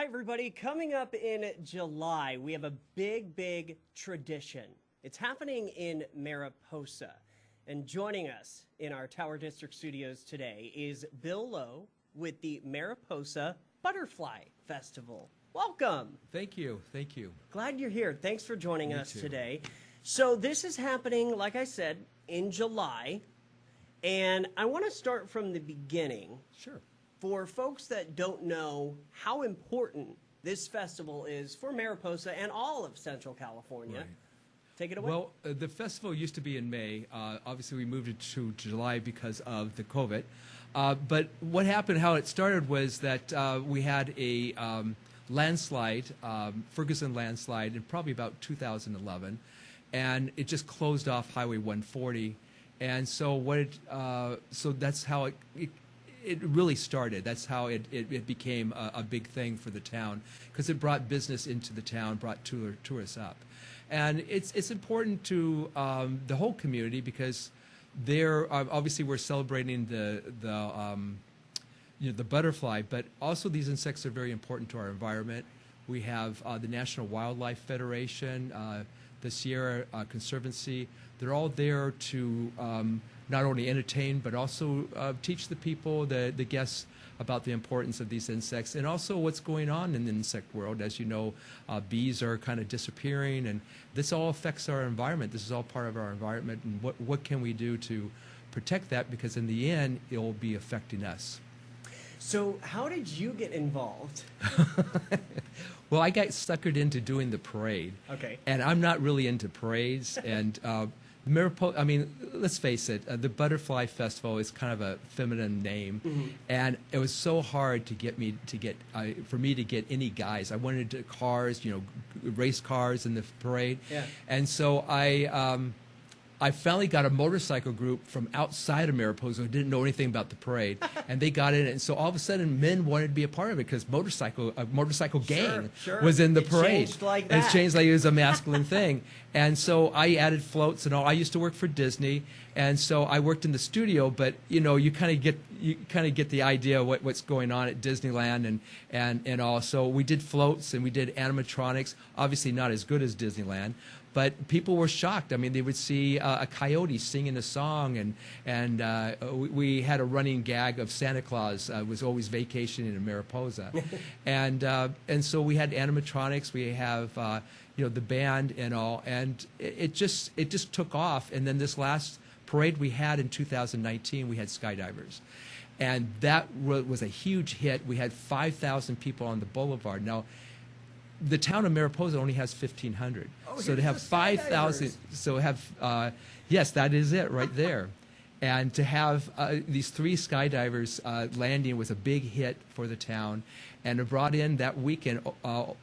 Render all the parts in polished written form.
Hi, everybody. Coming up in July, we have a big tradition. It's happening in Mariposa. And joining us in our Tower District studios today is Bill Lowe with the Mariposa Butterfly Festival. Welcome. Thank you. Thank you. Glad you're here. Thanks for joining Me us too. today. So this is happening, like I said, in July. And I want to start from the beginning. Sure. For folks that don't know how important this festival is for Mariposa and all of Central California, Right. Take it away. Well, the festival used to be in May. Obviously, we moved it to July because of the COVID. But what happened, how it started was that we had a landslide, Ferguson landslide, in probably about 2011. And it just closed off Highway 140. And so so that's how it really started. That's how it became a big thing for the town, because it brought business into the town, brought tourists up. And it's important to the whole community, because obviously we're celebrating the butterfly, but also these insects are very important to our environment. We have the National Wildlife Federation, the Sierra Conservancy. They're all there to not only entertain, but also teach the people, the guests, about the importance of these insects, and also what's going on in the insect world. As you know, bees are kind of disappearing, and this all affects our environment. This is all part of our environment, and what can we do to protect that? Because in the end, it will be affecting us. So how did you get involved? Well, I got suckered into doing the parade. Okay. And I'm not really into parades. And Mariposa, I mean, let's face it, the Butterfly Festival is kind of a feminine name. Mm-hmm. And it was so hard to for me to get any guys. I wanted cars, race cars in the parade. Yeah. And so I finally got a motorcycle group from outside of Mariposa who didn't know anything about the parade, and they got in it. And so all of a sudden, men wanted to be a part of it, because a motorcycle gang was in the parade. Changed like that. It changed like it was a masculine thing. And so I added floats and all. I used to work for Disney, and so I worked in the studio. But you kind of get the idea of what's going on at Disneyland and all. So we did floats and we did animatronics. Obviously not as good as Disneyland. But people were shocked. I mean, they would see a coyote singing a song, and we had a running gag of Santa Claus was always vacationing in Mariposa, and so we had animatronics. We have the band and all, and it just took off. And then this last parade we had in 2019, we had skydivers. And that was a huge hit. We had 5,000 people on the boulevard. Now, the town of Mariposa only has 1,500. Oh, so to have 5,000, yes, that is it right there. And to have these 3 skydivers landing was a big hit for the town. And it brought in that weekend,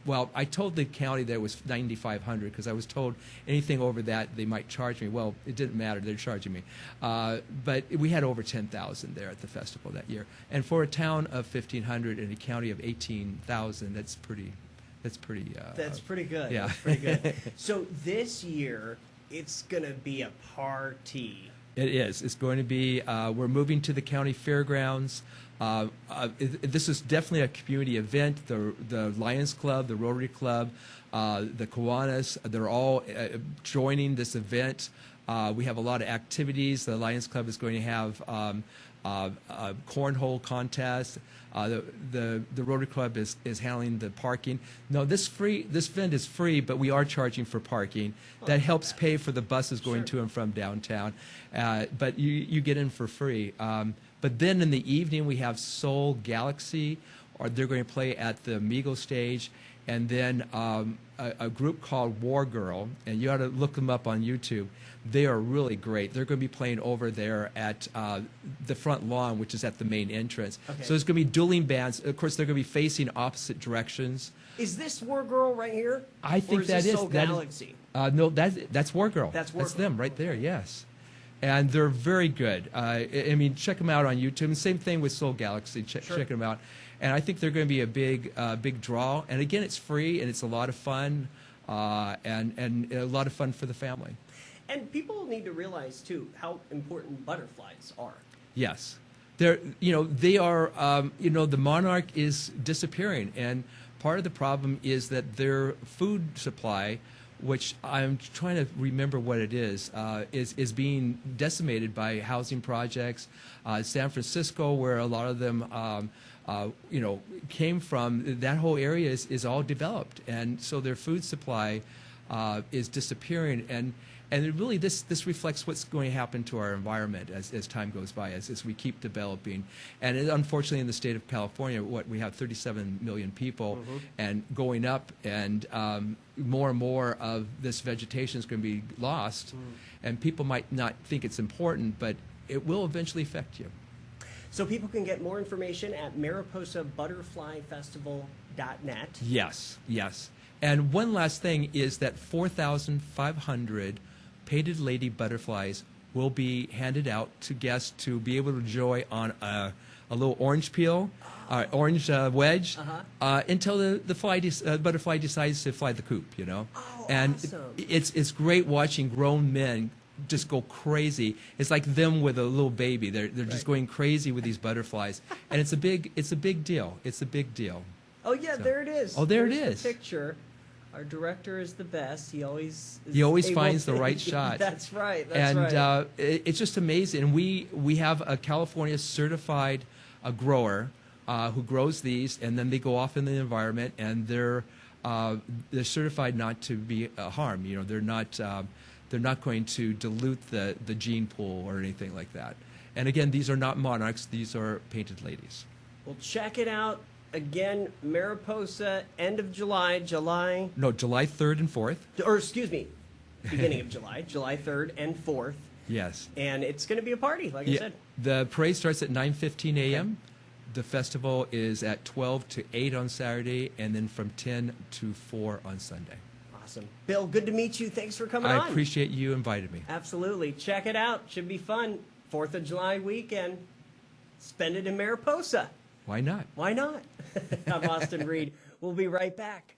well, I told the county that it was 9,500, because I was told anything over that they might charge me. Well, it didn't matter, they're charging me. But we had over 10,000 there at the festival that year. And for a town of 1,500 and a county of 18,000, that's pretty good. Yeah. That's pretty good. So this year, it's going to be a party. It is. It's going to be, we're moving to the county fairgrounds. This is definitely a community event. The Lions Club, the Rotary Club, the Kiwanis, they're all joining this event. We have a lot of activities. The Lions Club is going to have a cornhole contest. The Rotary Club is handling the parking. No, this event is free, but we are charging for parking. That helps pay for the buses going to and from downtown. But you get in for free. But then in the evening we have Soul Galaxy, or they're going to play at the Amigo stage. And then a group called War Girl, and you ought to look them up on YouTube. They are really great. They're going to be playing over there at the front lawn, which is at the main entrance. Okay. So there's going to be dueling bands. Of course, they're going to be facing opposite directions. Is this War Girl right here? I think that is. Soul Galaxy? No, that's War Girl. That's War Girl. That's them right there, yes. And they're very good. I mean, check them out on YouTube. And same thing with Soul Galaxy. Check them out. And I think they're going to be a big draw. And again, it's free and it's a lot of fun, and a lot of fun for the family. And people need to realize too how important butterflies are. Yes, they are. The monarch is disappearing, and part of the problem is that their food supply, which I'm trying to remember what it is being decimated by housing projects. San Francisco, where a lot of them came from, that whole area is all developed, and so their food supply is disappearing, and really this reflects what's going to happen to our environment as time goes by, as we keep developing. And unfortunately, in the state of California, we have 37 million people, and going up, and more and more of this vegetation is going to be lost, and people might not think it's important, but it will eventually affect you. So people can get more information at mariposabutterflyfestival.net. Yes, yes. And one last thing is that 4,500 painted lady butterflies will be handed out to guests to be able to enjoy on a little orange peel, orange wedge, until the butterfly decides to fly the coop, you know. Oh, and awesome. It's great watching grown men just go crazy. It's like them with a little baby. They're just going crazy with these butterflies, and it's a big deal. It's a big deal. Oh yeah, So. there it is. Oh, there There's it is. The picture. Our director is the best. He always Finds the right shot. That's right. And it's just amazing. And we have a California certified grower who grows these, and then they go off in the environment, and they're certified not to be harmed. You know, they're not going to dilute the gene pool or anything like that. And again, these are not monarchs. These are painted ladies. Well, check it out. Again, Mariposa, end of July, No, July 3rd and 4th. or excuse me, beginning of July, July 3rd and 4th. Yes. And it's going to be a party, like I said. The parade starts at 9:15 a.m. The festival is at 12 to 8 on Saturday, and then from 10 to 4 on Sunday. Awesome. Bill, good to meet you. Thanks for coming I on. appreciate you inviting me. Absolutely. Check it out. Should be fun. 4th of July weekend. Spend it in Mariposa. Why not? Why not? I'm Austin Reed. We'll be right back.